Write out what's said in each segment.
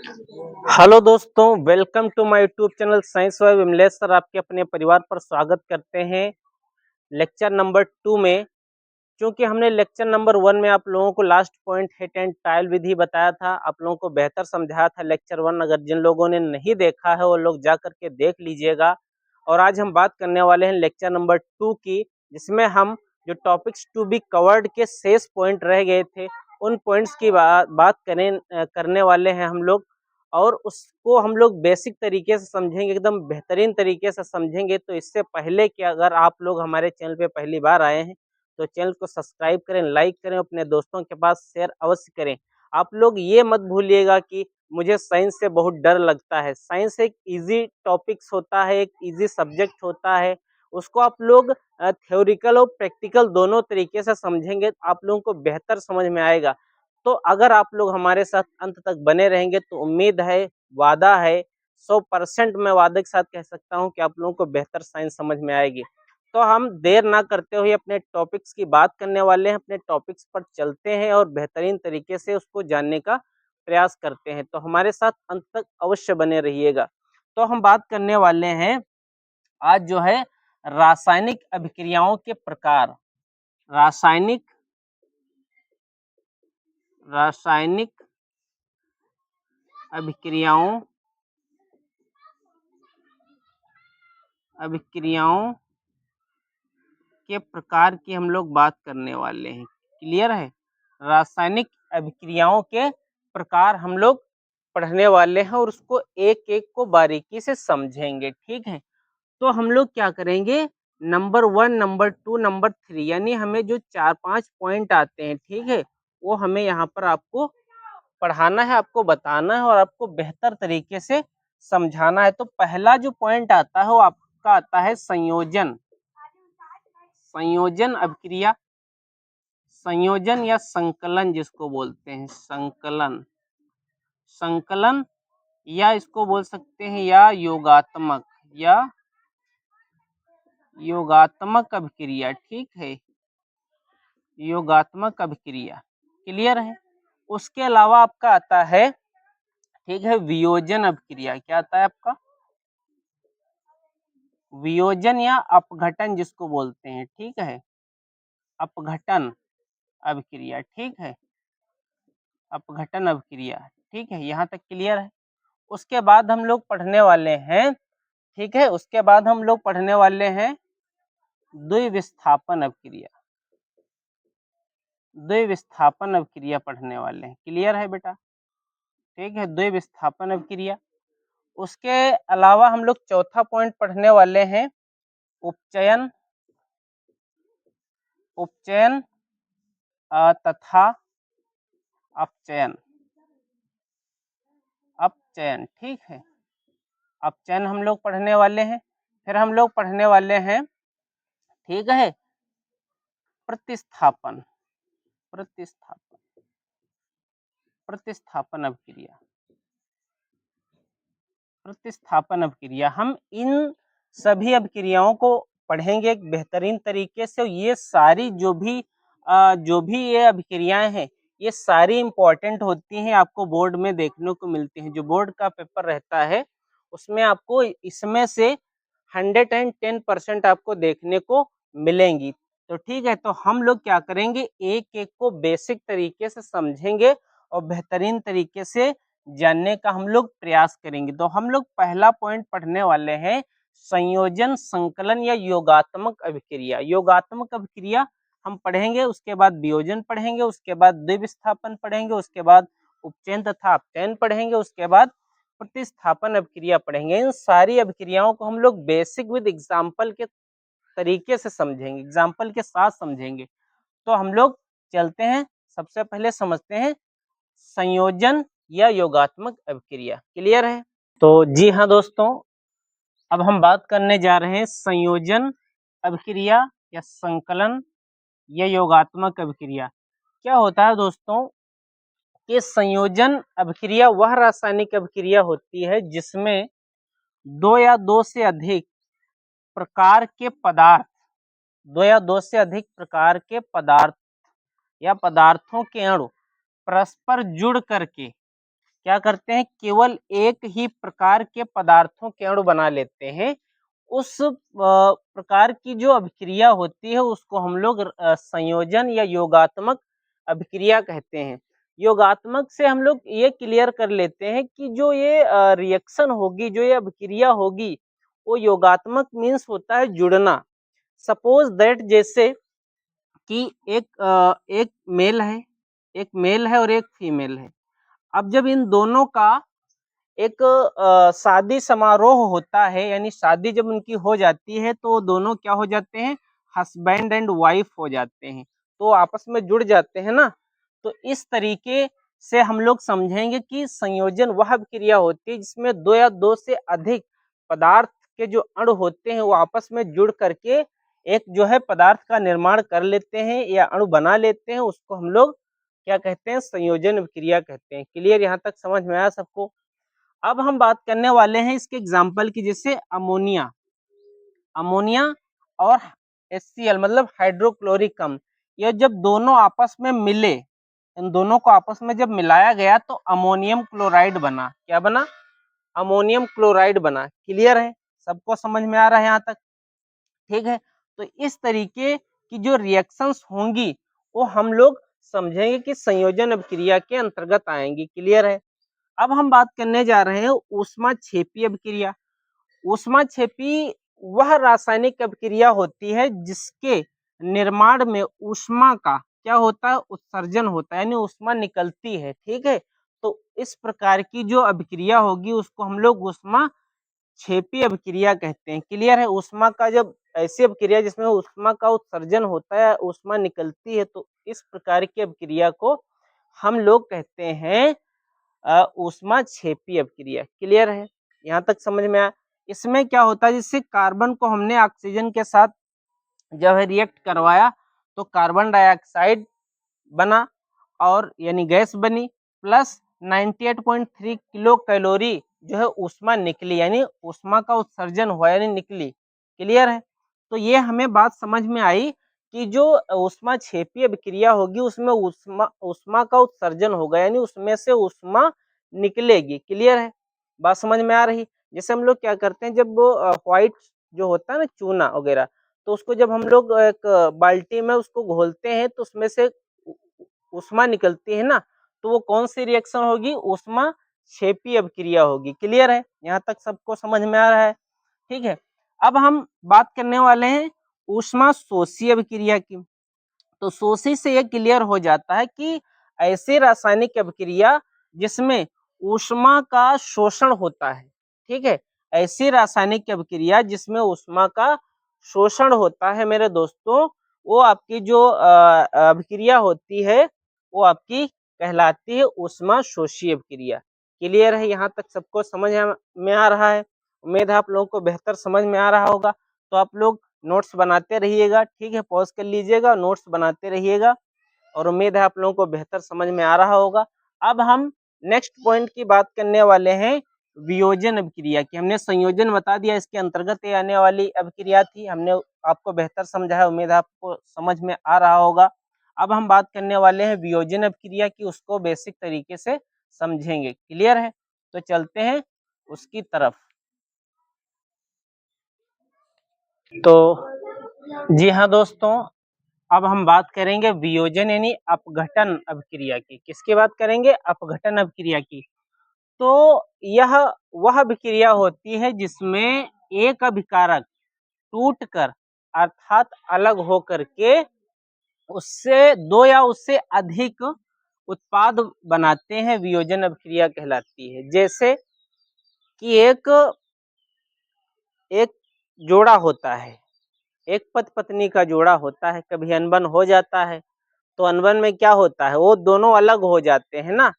Hello दोस्तों, welcome to my YouTube channel science by Vimlesh sir. आपके अपने परिवार पर स्वागत करते हैं लेक्चर नंबर 2 में। क्योंकि हमने लेक्चर नंबर 1 में आप लोगों को last point hit and trial विधि बताया था, आप लोगों को बेहतर समझाया था लेक्चर 1। अगर जिन लोगों ने नहीं देखा है वो लोग जा करके देख लीजिएगा। और आज हम बात करने वाले हैं लेक्चर नंबर 2 की, जिसमें हम जो टॉपिक्स टू बी कवर्ड के शेष पॉइंट रह गए थे उन पॉइंट्स की बात करने वाले हैं हम लोग। और उसको हम लोग बेसिक तरीके से समझेंगे, एकदम बेहतरीन तरीके से समझेंगे। तो इससे पहले कि अगर आप लोग हमारे चैनल पे पहली बार आए हैं तो चैनल को सब्सक्राइब करें, लाइक करें, अपने दोस्तों के पास शेयर अवश्य करें। आप लोग ये मत भूलिएगा कि मुझे साइंस से बहुत डर लगता है। साइंस एक इजी टॉपिक्स होता है, एक इजी सब्जेक्ट होता है। उसको आप लोग थ्योरिकल और प्रैक्टिकल दोनों तरीके से समझेंगे, आप लोगों को बेहतर समझ में आएगा। तो अगर आप लोग हमारे साथ अंत तक बने रहेंगे तो उम्मीद है, वादा है, 100% मैं वादे के साथ कह सकता हूं कि आप लोगों को बेहतर साइंस समझ में आएगी। तो हम देर ना करते हुए अपने टॉपिक्स की बात करने वाले हैं, अपने टॉपिक्स पर चलते हैं और बेहतरीन तरीके से उसको जानने का प्रयास करते हैं। तो हमारे साथ अंत तक अवश्य बने रहिएगा। तो हम बात करने वाले हैं आज जो है रासायनिक अभिक्रियाओं के प्रकार। रासायनिक रासायनिक अभिक्रियाओं अभिक्रियाओं के प्रकार की हम लोग बात करने वाले हैं। क्लियर है? रासायनिक अभिक्रियाओं के प्रकार हम लोग पढ़ने वाले हैं और उसको एक एक को बारीकी से समझेंगे। ठीक है, तो हम लोग क्या करेंगे, नंबर 1, नंबर 2, नंबर 3, यानी हमें जो 4-5 पॉइंट आते हैं, ठीक है, वो हमें यहाँ पर आपको पढ़ाना है, आपको बताना है और आपको बेहतर तरीके से समझाना है। तो पहला जो पॉइंट आता है वो आपका आता है संयोजन। संयोजन अभिक्रिया, संयोजन या संकलन जिसको बोलते हैं, संकलन, संकलन या इसको बोल सकते हैं या योगात्मक, या योगात्मक अभिक्रिया। ठीक है, योगात्मक अभिक्रिया। क्लियर है? उसके अलावा आपका आता है, ठीक है, वियोजन अभिक्रिया। क्या आता है आपका? वियोजन या अपघटन जिसको बोलते हैं। ठीक है, अपघटन अभिक्रिया। ठीक है, अपघटन अभिक्रिया। ठीक है, यहाँ तक क्लियर है? उसके बाद हम लोग पढ़ने वाले हैं, ठीक है, उसके बाद हम लोग पढ़ने वाले हैं द्विविस्थापन अभिक्रिया। द्विविस्थापन अभिक्रिया पढ़ने वाले हैं। क्लियर है बेटा? ठीक है, द्विविस्थापन अभिक्रिया। उसके अलावा हम लोग चौथा पॉइंट पढ़ने वाले हैं उपचयन, उपचयन तथा अपचयन। अपचयन, ठीक है, अपचयन हम लोग पढ़ने वाले हैं। फिर हम लोग पढ़ने वाले हैं, ठीक है, प्रतिस्थापन, प्रतिस्थापन, प्रतिस्थापन अभिक्रिया, प्रतिस्थापन अभिक्रिया। हम इन सभी अभिक्रियाओं को पढ़ेंगे एक बेहतरीन तरीके से। ये सारी जो भी ये अभिक्रियाएं हैं, ये सारी इंपॉर्टेंट होती हैं, आपको बोर्ड में देखने को मिलती हैं। जो बोर्ड का पेपर रहता है उसमें आपको इसमें से 110% आपको देखने को मिलेंगी। तो ठीक है, तो हम लोग क्या करेंगे, एक एक को बेसिक तरीके से समझेंगे और बेहतरीन तरीके से जानने का हम लोग प्रयास करेंगे। तो हम लोग पहला पॉइंट पढ़ने वाले हैं संयोजन, संकलन या योगात्मक अभिक्रिया। योगात्मक अभिक्रिया हम पढ़ेंगे, उसके बाद वियोजन पढ़ेंगे, उसके बाद द्विविस्थापन पढ़ेंगे, उसके बाद उपचयन तथा अपचयन पढ़ेंगे, उसके बाद प्रतिस्थापन अभिक्रिया पढ़ेंगे। इन सारी अभिक्रियाओं को हम लोग बेसिक विद एग्जाम्पल के तरीके से समझेंगे, एग्जाम्पल के साथ समझेंगे। तो हम लोग चलते हैं, सबसे पहले समझते हैं संयोजन या योगात्मक अभिक्रिया। क्लियर है? तो जी हाँ दोस्तों, अब हम बात करने जा रहे हैं संयोजन अभिक्रिया या संकलन या योगात्मक अभिक्रिया। क्या होता है दोस्तों कि संयोजन अभिक्रिया वह रासायनिक अभिक्रिया होती है जिसमें दो या दो से अधिक प्रकार के पदार्थ, दो या दो से अधिक प्रकार के पदार्थ या पदार्थों के अणु परस्पर जुड़ करके क्या करते हैं, केवल एक ही प्रकार के पदार्थों के अणु बना लेते हैं। उस प्रकार की जो अभिक्रिया होती है उसको हम लोग संयोजन या योगात्मक अभिक्रिया कहते हैं। योगात्मक से हम लोग ये क्लियर कर लेते हैं कि जो ये रिएक्शन होगी, जो ये अभिक्रिया होगी, वो योगात्मक मीन्स होता है जुड़ना। सपोज दैट जैसे कि एक मेल है और एक फीमेल है। अब जब इन दोनों का एक शादी समारोह होता है, यानी शादी जब उनकी हो जाती है तो दोनों क्या हो जाते हैं, हस्बैंड एंड वाइफ हो जाते हैं, तो आपस में जुड़ जाते हैं ना। तो इस तरीके से हम लोग समझेंगे कि संयोजन वह क्रिया होती है जिसमें दो या दो से अधिक पदार्थ के जो अणु होते हैं वो आपस में जुड़ करके एक जो है पदार्थ का निर्माण कर लेते हैं या अणु बना लेते हैं। उसको हम लोग क्या कहते हैं, संयोजन क्रिया कहते हैं। क्लियर, यहाँ तक समझ में आया सबको। अब हम बात करने वाले हैं इसके एग्जाम्पल की, जैसे अमोनिया। अमोनिया और HCl मतलब हाइड्रोक्लोरिक अम्ल, ये जब दोनों आपस में मिले, इन दोनों को आपस में जब मिलाया गया तो अमोनियम क्लोराइड बना। क्या बना, अमोनियम क्लोराइड बना। क्लियर है, सबको समझ में आ रहा है यहाँ तक? ठीक है, तो इस तरीके की जो रिएक्शंस होंगी वो हम लोग समझेंगे कि संयोजन अभिक्रिया के अंतर्गत आएंगी। क्लियर है। अब हम बात करने जा रहे हैं ऊष्माक्षेपी अभिक्रिया। ऊष्माक्षेपी वह रासायनिक अभिक्रिया होती है जिसके निर्माण में ऊष्मा का क्या होता है, उत्सर्जन होता है, यानी ऊष्मा निकलती है। ठीक है, तो इस प्रकार की जो अभिक्रिया होगी उसको हम लोग ऊष्माक्षेपी अभिक्रिया कहते हैं। क्लियर है। ऊष्मा का जब ऐसी अभिक्रिया जिसमें ऊष्मा का उत्सर्जन होता है, ऊष्मा निकलती है, तो इस प्रकार की अभिक्रिया को हम लोग कहते हैं ऊष्माक्षेपी अभिक्रिया। क्लियर है, यहाँ तक समझ में आया? इसमें क्या होता है, जिससे कार्बन को हमने ऑक्सीजन के साथ जब है रिएक्ट करवाया तो कार्बन डाइऑक्साइड बना और यानी गैस बनी, प्लस 98.3 किलो कैलोरी जो है ऊष्मा निकली, यानी ऊष्मा का उत्सर्जन हुआ यानी निकली। क्लियर है, तो ये हमें बात समझ में आई कि जो ऊष्माक्षेपी अभिक्रिया होगी उसमें ऊष्मा ऊष्मा का उत्सर्जन होगा, यानी उसमें से ऊष्मा निकलेगी। क्लियर है, बात समझ में आ रही? जैसे हम लोग क्या करते हैं, जब वो व्हाइट जो होता है ना चूना वगैरह, तो उसको जब हम लोग एक बाल्टी में उसको घोलते हैं तो उसमें से ऊष्मा निकलती है ना, तो वो कौन सी रिएक्शन होगी, ऊष्माक्षेपी अभिक्रिया होगी। क्लियर है, यहाँ तक सबको समझ में आ रहा है? ठीक है, अब हम बात करने वाले हैं ऊष्मा शोषी अभिक्रिया की। तो शोषी से यह क्लियर हो जाता है कि ऐसे रासायनिक अभिक्रिया जिसमें ऊष्मा का शोषण होता है। ठीक है, ऐसी रासायनिक अभिक्रिया जिसमें ऊष्मा का शोषण होता है मेरे दोस्तों, वो आपकी जो अभिक्रिया होती है वो आपकी कहलाती है ऊष्मा शोषी अभिक्रिया। क्लियर है, यहाँ तक सबको समझ में आ रहा है? उम्मीद है आप लोगों को बेहतर समझ में आ रहा होगा। तो आप लोग नोट्स बनाते रहिएगा। ठीक है, पॉज कर लीजिएगा, नोट्स बनाते रहिएगा, और उम्मीद है आप लोगों को बेहतर समझ में आ रहा होगा। अब हम नेक्स्ट पॉइंट की बात करने वाले हैं वियोजन अभिक्रिया की। हमने संयोजन बता दिया, इसके अंतर्गत ये आने वाली अभिक्रिया थी, हमने आपको बेहतर समझाया, उम्मीद है आपको समझ में आ रहा होगा। अब हम बात करने वाले हैं वियोजन अभिक्रिया की, उसको बेसिक तरीके से समझेंगे। क्लियर है, तो चलते हैं उसकी तरफ। तो जी हाँ दोस्तों, अब हम बात करेंगे वियोजन यानी अपघटन अभिक्रिया की। किसकी बात करेंगे, अपघटन अभिक्रिया की। तो यह वह अभिक्रिया होती है जिसमें एक अभिकारक टूटकर अर्थात अलग होकर के उससे दो या उससे अधिक उत्पाद बनाते हैं, वियोजन अभिक्रिया कहलाती है। जैसे कि एक जोड़ा होता है, एक पति पत्नी का जोड़ा होता है, कभी अनबन हो जाता है, तो अनबन में क्या होता है, वो दोनों अलग हो जाते हैं ना।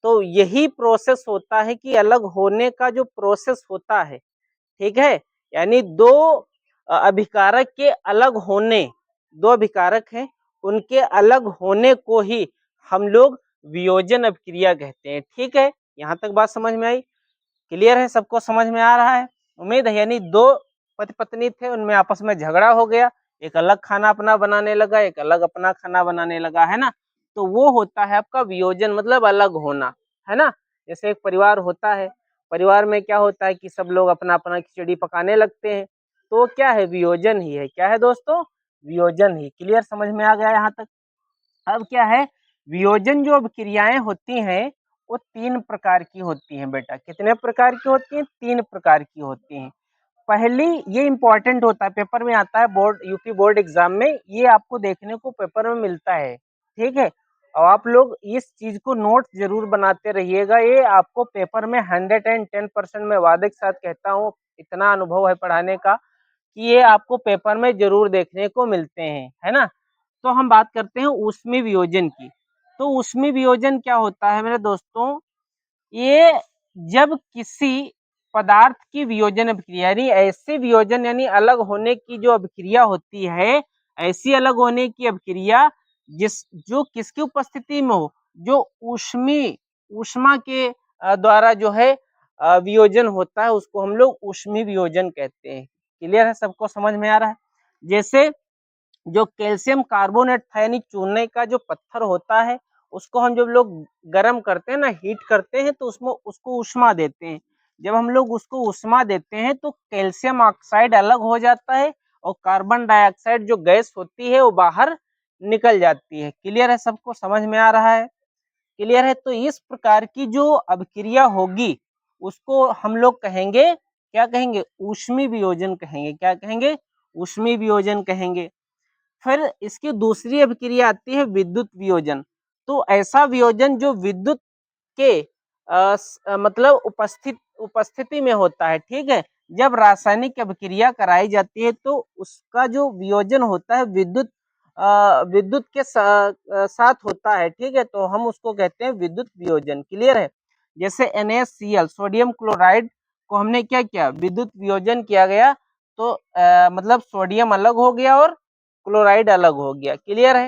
तो यही प्रोसेस होता है कि अलग होने का जो प्रोसेस होता है, ठीक है, यानी दो अभिकारक के अलग होने, दो अभिकारक हैं उनके अलग होने को ही हम लोग वियोजन अभिक्रिया कहते हैं। ठीक है, यहाँ तक बात समझ में आई? क्लियर है, सबको समझ में आ रहा है? उम्मीद है। यानी दो पति पत्नी थे, उनमें आपस में झगड़ा हो गया, एक अलग खाना अपना बनाने लगा, एक अलग अपना खाना बनाने लगा, है ना। तो वो होता है आपका वियोजन, मतलब अलग होना, है ना। जैसे एक परिवार होता है, परिवार में क्या होता है कि सब लोग अपना अपना खिचड़ी पकाने लगते हैं, तो क्या है, वियोजन ही है। क्या है दोस्तों, वियोजन ही। क्लियर, समझ में आ गया यहाँ तक। अब क्या है, वियोजन जो अभिक्रियाएं होती हैं वो 3 प्रकार की होती हैं बेटा। कितने प्रकार की होती हैं, 3 प्रकार की होती हैं। पहली, ये इंपॉर्टेंट होता है, पेपर में आता है, बोर्ड यूपी बोर्ड एग्जाम में ये आपको देखने को पेपर में मिलता है, ठीक है। और आप लोग इस चीज को नोट जरूर बनाते रहिएगा, ये आपको पेपर में 110% में वादे के साथ कहता हूँ, इतना अनुभव है पढ़ाने का, कि ये आपको पेपर में जरूर देखने को मिलते हैं, है ना। तो हम बात करते हैं ऊष्मीय वियोजन की। तो ऊष्मीय वियोजन क्या होता है मेरे दोस्तों, ये जब किसी पदार्थ की वियोजन अभिक्रिया, यानी ऐसे वियोजन यानी अलग होने की जो अभिक्रिया होती है, ऐसी अलग होने की अभिक्रिया जो किसकी उपस्थिति में हो, जो ऊष्मा के द्वारा जो है वियोजन होता है, उसको हम लोग ऊष्मीय वियोजन कहते हैं। क्लियर है, सबको समझ में आ रहा है। जैसे जो कैल्शियम कार्बोनेट था, यानी चूने का जो पत्थर होता है, उसको हम जब लोग गर्म करते हैं ना, हीट करते हैं, तो उसमें उसको ऊष्मा देते हैं। जब हम लोग उसको ऊष्मा देते हैं तो कैल्शियम ऑक्साइड अलग हो जाता है और कार्बन डाइऑक्साइड जो गैस होती है वो बाहर निकल जाती है। क्लियर है, सबको समझ में आ रहा है। क्लियर है, तो इस प्रकार की जो अभिक्रिया होगी उसको हम लोग कहेंगे, क्या कहेंगे, ऊष्मीय वियोजन कहेंगे। क्या कहेंगे, ऊष्मीय वियोजन कहेंगे। फिर इसकी दूसरी अभिक्रिया आती है विद्युत वियोजन। तो ऐसा वियोजन जो विद्युत के मतलब उपस्थिति में होता है, ठीक है। जब रासायनिक अभिक्रिया कराई जाती है तो उसका जो वियोजन होता है विद्युत के साथ होता है, ठीक है। तो हम उसको कहते हैं विद्युत वियोजन। क्लियर है। जैसे NaCl सोडियम क्लोराइड को हमने क्या किया, विद्युत वियोजन किया गया, तो मतलब सोडियम अलग हो गया और क्लोराइड अलग हो गया। क्लियर है,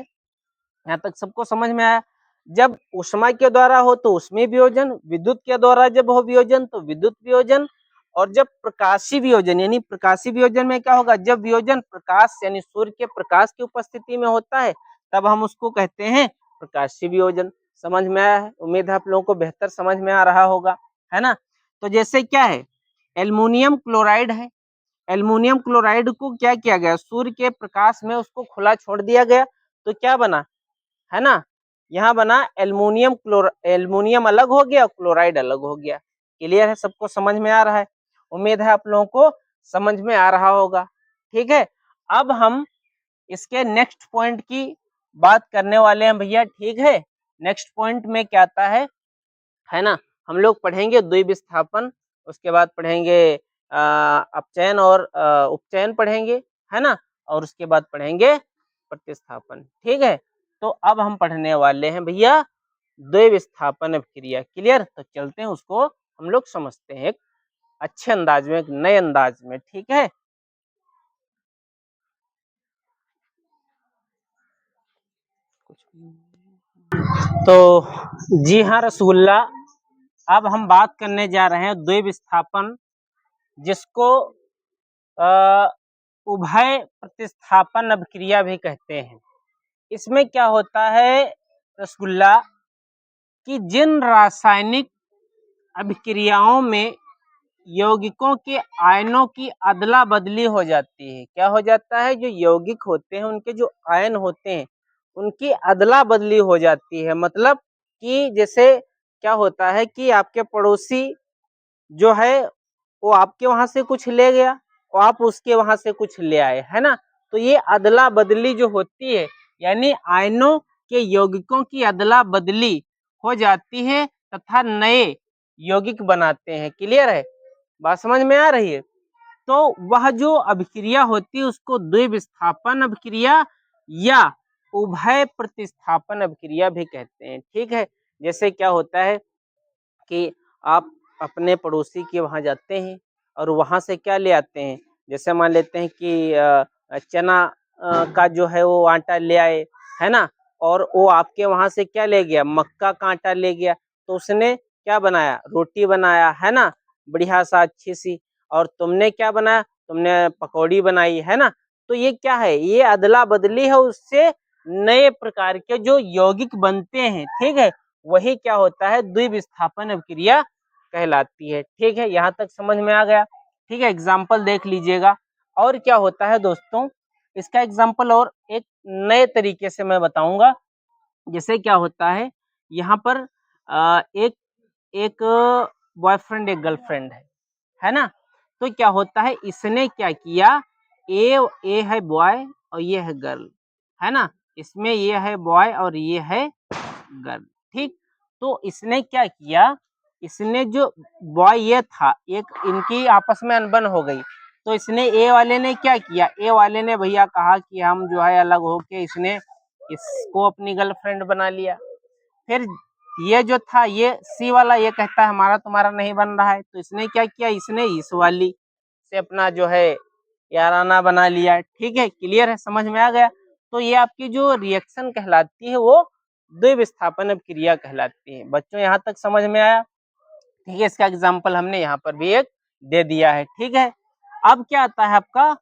यहाँ तक सबको समझ में आया। जब ऊष्मा के द्वारा हो तो ऊष्मीय वियोजन, विद्युत के द्वारा जब हो वियोजन तो विद्युत वियोजन, और जब प्रकाशीय वियोजन, यानी प्रकाशीय वियोजन में क्या होगा, जब वियोजन प्रकाश यानी सूर्य के प्रकाश की उपस्थिति में होता है तब हम उसको कहते हैं प्रकाशीय वियोजन। समझ में आया है, उम्मीद है आप लोगों को बेहतर समझ में आ रहा होगा, है ना। तो जैसे क्या है, एल्युमिनियम क्लोराइड है, एल्युमिनियम क्लोराइड को क्या किया गया, सूर्य के प्रकाश में उसको खुला छोड़ दिया गया, तो क्या बना, है ना, यहाँ बना एल्युमिनियम अलग हो गया, क्लोराइड अलग हो गया। क्लियर है, सबको समझ में आ रहा है, उम्मीद है आप लोगों को समझ में आ रहा होगा, ठीक है। अब हम इसके नेक्स्ट पॉइंट की बात करने वाले हैं भैया, ठीक है। नेक्स्ट पॉइंट में क्या आता है ना, हम लोग पढ़ेंगे द्विविस्थापन, उसके बाद पढ़ेंगे अपचयन और उपचयन पढ़ेंगे, है ना, और उसके बाद पढ़ेंगे प्रतिस्थापन, ठीक है। तो अब हम पढ़ने वाले हैं भैया द्विविस्थापन अभिक्रिया। क्लियर, तो चलते हैं उसको हम लोग समझते हैं एक अच्छे अंदाज में, एक नए अंदाज में, ठीक है। तो जी हाँ रसगुल्ला, अब हम बात करने जा रहे हैं द्विविस्थापन, जिसको उभय प्रतिस्थापन अभिक्रिया भी कहते हैं। इसमें क्या होता है रसगुल्ला, कि जिन रासायनिक अभिक्रियाओं में यौगिकों के आयनों की अदला बदली हो जाती है, क्या हो जाता है, जो यौगिक होते हैं उनके जो आयन होते हैं उनकी अदला बदली हो जाती है। मतलब कि जैसे क्या होता है कि आपके पड़ोसी जो है वो आपके वहां से कुछ ले गया और आप उसके वहां से कुछ ले आए, है ना। तो ये अदला बदली जो होती है, यानी आयनों के यौगिकों की अदला बदली हो जाती है तथा नए यौगिक बनाते हैं। क्लियर है, बात समझ में आ रही है। तो वह जो अभिक्रिया होती है उसको द्विविस्थापन अभिक्रिया या उभय प्रतिस्थापन अभिक्रिया भी कहते हैं, ठीक है। जैसे क्या होता है कि आप अपने पड़ोसी के वहां जाते हैं और वहां से क्या ले आते हैं, जैसे मान लेते हैं कि चना का जो है वो आटा ले आए, है ना, और वो आपके वहां से क्या ले गया, मक्का का आटा ले गया, तो उसने क्या बनाया, रोटी बनाया, है ना, बढ़िया सा अच्छी सी, और तुमने क्या बनाया, तुमने पकौड़ी बनाई, है ना। तो ये क्या है, ये अदला बदली है, उससे नए प्रकार के जो यौगिक बनते हैं, ठीक है, वही क्या होता है, द्विविस्थापन अभिक्रिया कहलाती है। ठीक है, यहाँ तक समझ में आ गया। ठीक है, एग्जाम्पल देख लीजिएगा। और क्या होता है दोस्तों, इसका एग्जाम्पल और एक नए तरीके से मैं बताऊंगा। जैसे क्या होता है, यहाँ पर एक एक बॉयफ्रेंड एक गर्लफ्रेंड है ना। तो क्या होता है, इसने क्या किया, ए है बॉय और ये है गर्ल, है ना। इसमें ये है बॉय और ये है गर्ल। ठीक, तो इसने क्या किया, इसने जो बॉय ये था, एक इनकी आपस में अनबन हो गई, तो इसने ए वाले ने क्या किया, ए वाले ने भैया कहा कि हम जो है अलग होके, इसने इसको अपनी गर्लफ्रेंड बना लिया। फिर ये जो था, ये सी वाला ये कहता है हमारा तुम्हारा नहीं बन रहा है, तो इसने क्या किया, इसने इस वाली से अपना जो है याराना बना लिया। ठीक है, क्लियर है, समझ में आ गया। तो ये आपकी जो रिएक्शन कहलाती है वो द्विविस्थापन अभिक्रिया कहलाती है। बच्चों यहाँ तक समझ में आया। ठीक है, इसका एग्जाम्पल हमने यहाँ पर भी एक दे दिया है। ठीक है, अब क्या आता है आपका,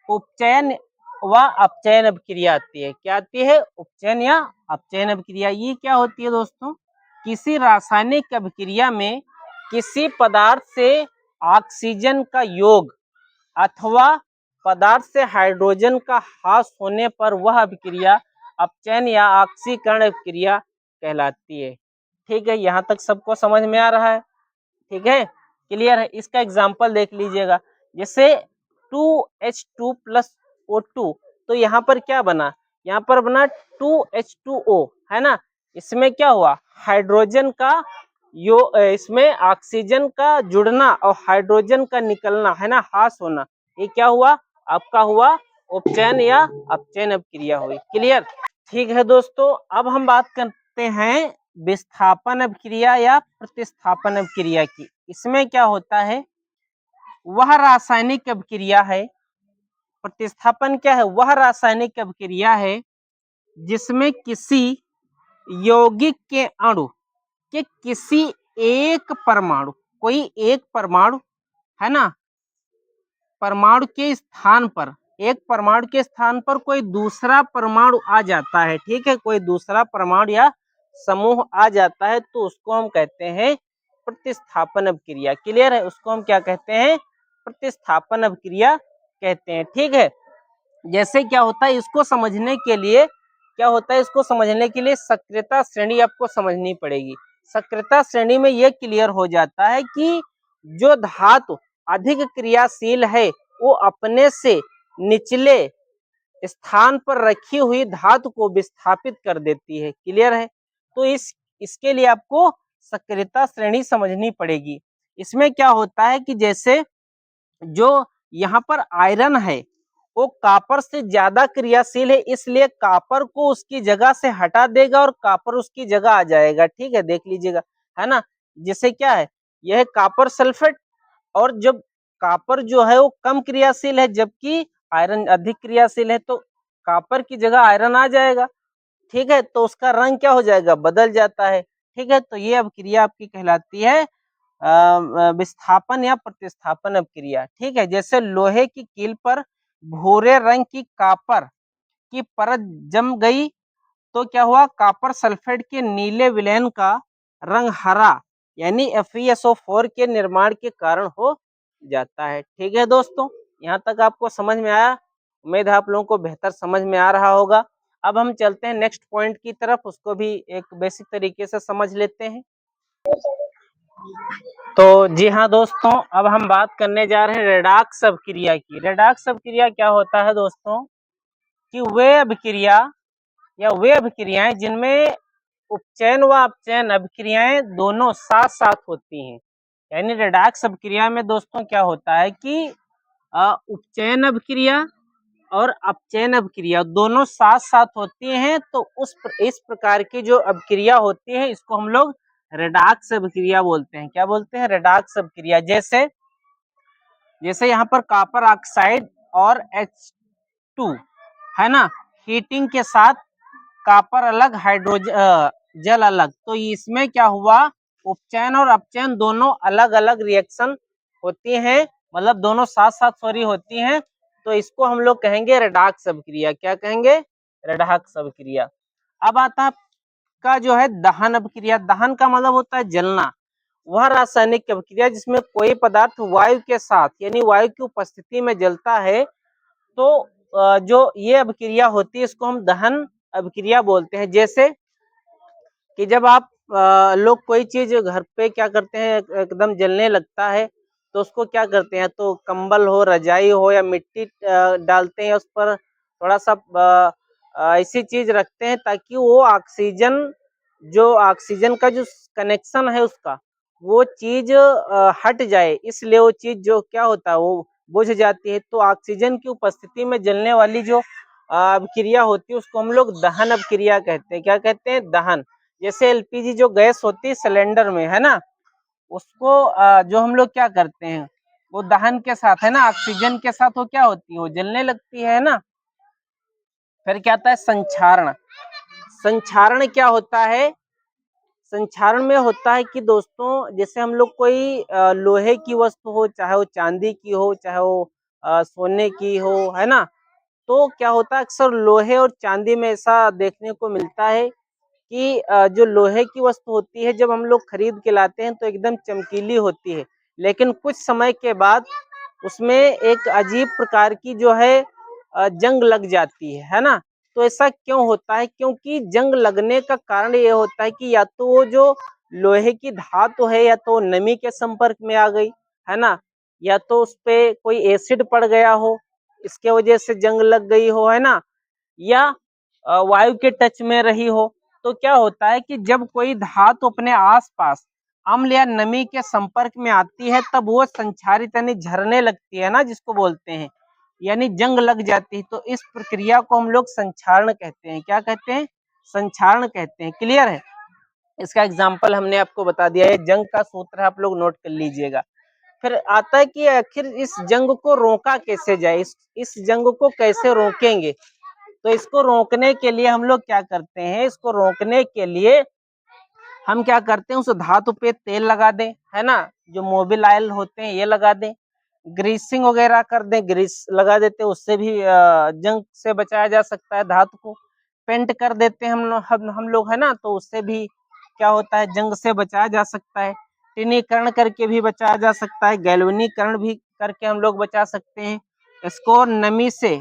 उपचयन व अपचयन अभिक्रिया आती है। क्या आती है, उपचयन या अपचयन अभिक्रिया। ये क्या होती है दोस्तों, किसी रासायनिक अभिक्रिया में किसी पदार्थ से ऑक्सीजन का योग अथवा पदार्थ से हाइड्रोजन का ह्रास होने पर वह अभिक्रिया अपचयन या ऑक्सीकरण अभिक्रिया कहलाती है। ठीक है, यहाँ तक सबको समझ में आ रहा है। ठीक है, क्लियर है। इसका एग्जाम्पल देख लीजिएगा। जैसे 2H2 प्लस O2, तो यहाँ पर क्या बना, यहाँ पर बना 2H2O, है ना। इसमें क्या हुआ, हाइड्रोजन का इसमें ऑक्सीजन का जुड़ना और हाइड्रोजन का निकलना, है ना, ह्रास होना, ये क्या हुआ, आपका हुआ उपचयन या अपचयन अभिक्रिया हुई। क्लियर। ठीक है दोस्तों, अब हम बात करते हैं विस्थापन अभिक्रिया या प्रतिस्थापन अभिक्रिया की। इसमें क्या होता है, वह रासायनिक अभिक्रिया है, प्रतिस्थापन क्या है, वह रासायनिक अभिक्रिया है जिसमें किसी यौगिक के अणु के किसी एक परमाणु, कोई एक परमाणु, है ना, परमाणु के स्थान पर, एक परमाणु के स्थान पर कोई दूसरा परमाणु आ जाता है। ठीक है, कोई दूसरा परमाणु या समूह आ जाता है, तो उसको हम कहते हैं प्रतिस्थापन अभिक्रिया। क्लियर है, उसको हम क्या कहते हैं, प्रतिस्थापन अभिक्रिया कहते हैं। ठीक है, जैसे क्या होता है, इसको समझने के लिए क्या होता है, इसको समझने के लिए सक्रियता श्रेणी आपको समझनी पड़ेगी। सक्रियता श्रेणी में यह क्लियर हो जाता है कि जो धातु अधिक क्रियाशील है वो अपने से निचले स्थान पर रखी हुई धातु को विस्थापित कर देती है। क्लियर है, तो इसके लिए आपको सक्रियता श्रेणी समझनी पड़ेगी। इसमें क्या होता है कि जैसे जो यहाँ पर आयरन है वो कापर से ज्यादा क्रियाशील है, इसलिए कापर को उसकी जगह से हटा देगा और कापर उसकी जगह आ जाएगा। ठीक है, देख लीजिएगा, है ना। जैसे क्या है, यह है कापर सल्फेट, और जब कापर जो है वो कम क्रियाशील है जबकि आयरन अधिक क्रियाशील है, तो कापर की जगह आयरन आ जाएगा। ठीक है, तो उसका रंग क्या हो जाएगा, बदल जाता है। ठीक है, तो ये अभिक्रिया आपकी कहलाती है विस्थापन या प्रतिस्थापन अभिक्रिया। ठीक है, जैसे लोहे की कील पर भूरे रंग की कापर की परत जम गई तो क्या हुआ, कापर सल्फेट के नीले विलयन का रंग हरा यानी FeSO4 के निर्माण के कारण हो जाता है। ठीक है दोस्तों, यहाँ तक आपको समझ में आया। उम्मीद है आप लोगों को बेहतर समझ में आ रहा होगा। अब हम चलते हैं नेक्स्ट पॉइंट की तरफ, उसको भी एक बेसिक तरीके से समझ लेते हैं। तो जी हाँ दोस्तों, अब हम बात करने जा रहे हैं रेडॉक्स अभिक्रिया की। रेडॉक्स अभिक्रिया क्या होता है दोस्तों, कि वे अभिक्रिया या वे अभिक्रियाएं जिनमें उपचयन व अपचयन अभिक्रियाएं दोनों साथ साथ होती हैं। यानी रेडॉक्स अभिक्रिया में दोस्तों क्या होता है कि उपचयन अभिक्रिया और अपचयन अभिक्रिया दोनों साथ साथ होती हैं, तो इस प्रकार की जो अभिक्रिया होती है इसको हम लोग रेडॉक्स अभिक्रिया बोलते हैं। क्या बोलते हैं, रेडॉक्स अभिक्रिया। जैसे जैसे यहाँ पर कॉपर ऑक्साइड और H2, है ना, हीटिंग के साथ कॉपर अलग हाइड्रोजन जल अलग, तो इसमें क्या हुआ, उपचयन और अपचयन दोनों अलग अलग रिएक्शन होती हैं, मतलब दोनों साथ साथ सॉरी होती हैं, तो इसको हम लोग कहेंगे रेडॉक्स अभिक्रिया। क्या कहेंगे, रेडॉक्स अभिक्रिया। अब आता है इसका जो है दहन अभिक्रिया, दहन का मतलब होता है जलना, वह रासायनिक अभिक्रिया जिसमें कोई पदार्थ वायु के साथ यानी वायु की उपस्थिति में जलता है, तो जो ये अभिक्रिया होती है इसको हम दहन अभिक्रिया बोलते हैं। जैसे कि जब आप लोग कोई चीज घर पे क्या करते हैं, एकदम जलने लगता है तो उसको क्या करते हैं, तो कंबल हो, रजाई हो या मिट्टी डालते हैं, उस पर थोड़ा सा ऐसी चीज रखते हैं ताकि वो ऑक्सीजन, जो ऑक्सीजन का जो कनेक्शन है उसका, वो चीज हट जाए, इसलिए वो चीज जो क्या होता है वो बुझ जाती है। तो ऑक्सीजन की उपस्थिति में जलने वाली जो अभिक्रिया होती है उसको हम लोग दहन अभिक्रिया कहते हैं। क्या कहते हैं? दहन। जैसे एलपीजी जो गैस होती है सिलेंडर में, है ना, उसको जो हम लोग क्या करते हैं, वो दहन के साथ, है ना, ऑक्सीजन के साथ वो क्या होती है, वो जलने लगती है ना। फिर क्या आता है? संक्षारण। संक्षारण क्या होता है? संक्षारण में होता है कि दोस्तों, जैसे हम लोग कोई लोहे की वस्तु हो, चाहे वो चांदी की हो, चाहे वो सोने की हो, है ना, तो क्या होता है, अक्सर लोहे और चांदी में ऐसा देखने को मिलता है कि जो लोहे की वस्तु होती है, जब हम लोग खरीद के लाते हैं तो एकदम चमकीली होती है, लेकिन कुछ समय के बाद उसमें एक अजीब प्रकार की जो है जंग लग जाती है ना। तो ऐसा क्यों होता है? क्योंकि जंग लगने का कारण ये होता है कि या तो वो जो लोहे की धातु है या तो नमी के संपर्क में आ गई, है ना, या तो उस पे कोई एसिड पड़ गया हो, इसके वजह से जंग लग गई हो, है ना, या वायु के टच में रही हो। तो क्या होता है कि जब कोई धातु अपने आसपास अम्ल या नमी के संपर्क में आती है तब वो संक्षारित यानी झरने लगती है ना, जिसको बोलते हैं, यानी जंग लग जाती है। तो इस प्रक्रिया को हम लोग संक्षारण कहते हैं। क्या कहते हैं? संक्षारण कहते हैं। क्लियर है? इसका एग्जाम्पल हमने आपको बता दिया है, जंग का सूत्र है, आप लोग नोट कर लीजिएगा। फिर आता है कि आखिर इस जंग को रोका कैसे जाए, इस जंग को कैसे रोकेंगे। तो इसको रोकने के लिए हम लोग क्या करते हैं, इसको रोकने के लिए हम क्या करते हैं, उस धातु पे तेल लगा दें, है ना, जो मोबिल ऑयल होते हैं ये लगा दें, ग्रीसिंग वगैरह कर दें, ग्रीस लगा देते हैं, उससे भी जंग से बचाया जा सकता है। धातु को पेंट कर देते हैं हम लोग, है ना, तो उससे भी क्या होता है, जंग से बचाया जा सकता है। टिनीकरण करके भी बचाया जा सकता है, गैल्वेनीकरण भी करके हम लोग बचा सकते हैं। इसको नमी से,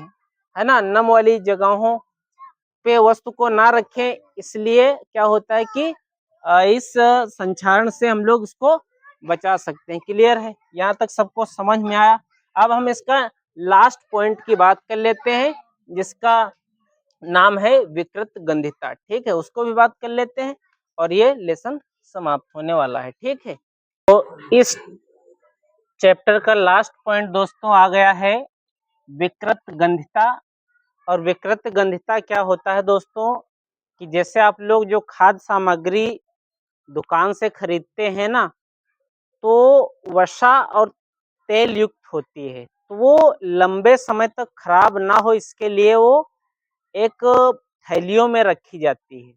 है ना, नम वाली जगहों पे वस्तु को ना रखें, इसलिए क्या होता है कि इस संक्षारण से हम लोग इसको बचा सकते हैं। क्लियर है? यहाँ तक सबको समझ में आया? अब हम इसका लास्ट पॉइंट की बात कर लेते हैं, जिसका नाम है विकृत गंधिता। ठीक है, उसको भी बात कर लेते हैं और ये लेसन समाप्त होने वाला है। ठीक है, तो इस चैप्टर का लास्ट पॉइंट दोस्तों आ गया है, विकृत गंधिता। और विकृत गंधिता क्या होता है दोस्तों, कि जैसे आप लोग जो खाद्य सामग्री दुकान से खरीदते हैं ना, तो वसा और तेल युक्त होती है, तो वो लंबे समय तक खराब ना हो इसके लिए वो एक थैलियों में रखी जाती है,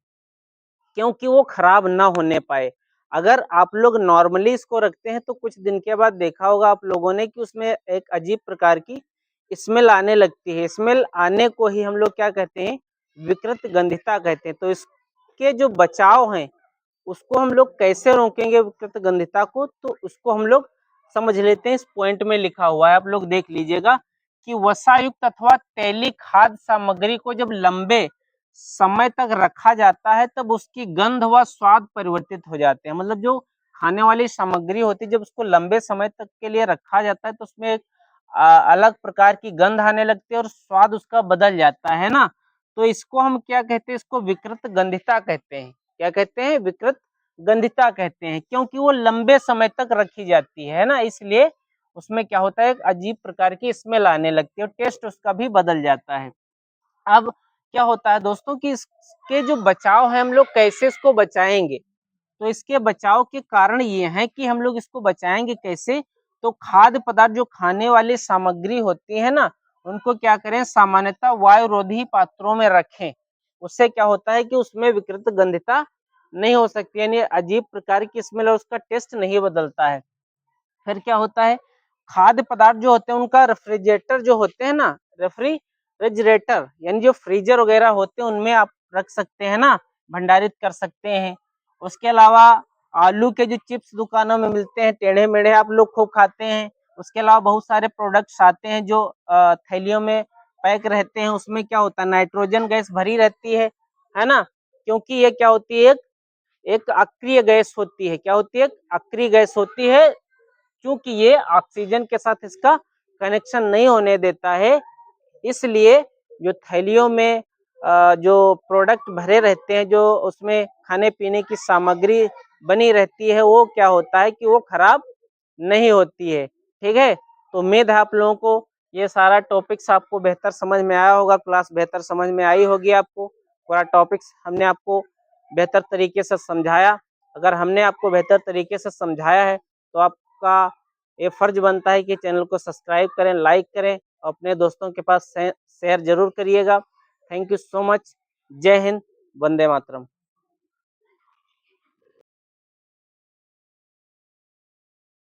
क्योंकि वो खराब ना होने पाए। अगर आप लोग नॉर्मली इसको रखते हैं तो कुछ दिन के बाद देखा होगा आप लोगों ने कि उसमें एक अजीब प्रकार की स्मेल आने लगती है। स्मेल आने को ही हम लोग क्या कहते हैं, विकृत गंधिता कहते हैं। तो इसके जो बचाव हैं उसको हम लोग कैसे रोकेंगे विकृत गंधिता को, तो उसको हम लोग समझ लेते हैं। इस पॉइंट में लिखा हुआ है, आप लोग देख लीजिएगा कि वसायुक्त अथवा तैलीय खाद्य सामग्री को जब लंबे समय तक रखा जाता है तब उसकी गंध व स्वाद परिवर्तित हो जाते हैं। मतलब जो खाने वाली सामग्री होती है, जब उसको लंबे समय तक के लिए रखा जाता है तो उसमें एक अलग प्रकार की गंध आने लगती है और स्वाद उसका बदल जाता है ना। तो इसको हम क्या कहते हैं, इसको विकृत गंधिता कहते हैं। क्या कहते हैं? विकृत गंधिता कहते हैं, क्योंकि वो लंबे समय तक रखी जाती है ना, इसलिए उसमें क्या होता है, एक अजीब प्रकार की स्मेल आने लगती है और टेस्ट उसका भी बदल जाता है। अब क्या होता है दोस्तों कि इसके जो बचाव है, हम लोग कैसे इसको बचाएंगे, तो इसके बचाव के कारण ये हैं कि हम लोग इसको बचाएंगे कैसे। तो खाद्य पदार्थ जो खाने वाली सामग्री होती है ना, उनको क्या करें, सामान्यतः वायुरोधी पात्रों में रखें। उससे क्या होता है कि उसमें विकृत गंधिता नहीं हो सकती, यानी अजीब प्रकार की स्मेल और उसका टेस्ट नहीं बदलता है। फिर क्या होता है, खाद्य पदार्थ जो होते हैं उनका रेफ्रिजरेटर जो होते हैं ना, रेफ्रिजरेटर यानी जो फ्रीजर वगैरह होते हैं उनमें आप रख सकते हैं ना, भंडारित कर सकते हैं। उसके अलावा आलू के जो चिप्स दुकानों में मिलते हैं टेढ़े मेढ़े, आप लोग खूब खाते हैं। उसके अलावा बहुत सारे प्रोडक्ट्स आते हैं जो थैलियों में पैक रहते हैं, उसमें क्या होता है नाइट्रोजन गैस भरी रहती है ना, क्योंकि ये क्या होती है एक अक्रिय गैस होती है। क्या होती है? अक्रिय गैस होती है, क्योंकि ये ऑक्सीजन के साथ इसका कनेक्शन नहीं होने देता है, इसलिए जो थैलियों में जो प्रोडक्ट भरे रहते हैं, जो उसमें खाने पीने की सामग्री बनी रहती है, वो क्या होता है कि वो खराब नहीं होती है। ठीक है, तो उम्मीद है आप लोगों को ये सारा टॉपिक्स आपको बेहतर समझ में आया होगा, क्लास बेहतर समझ में आई होगी आपको। पूरा टॉपिक्स हमने आपको बेहतर तरीके से समझाया। अगर हमने आपको बेहतर तरीके से समझाया है तो आपका ये फर्ज बनता है कि चैनल को सब्सक्राइब करें, लाइक करें, अपने दोस्तों के पास शेयर जरूर करिएगा। Thank you so much. जय हिंद, वंदे मातरम।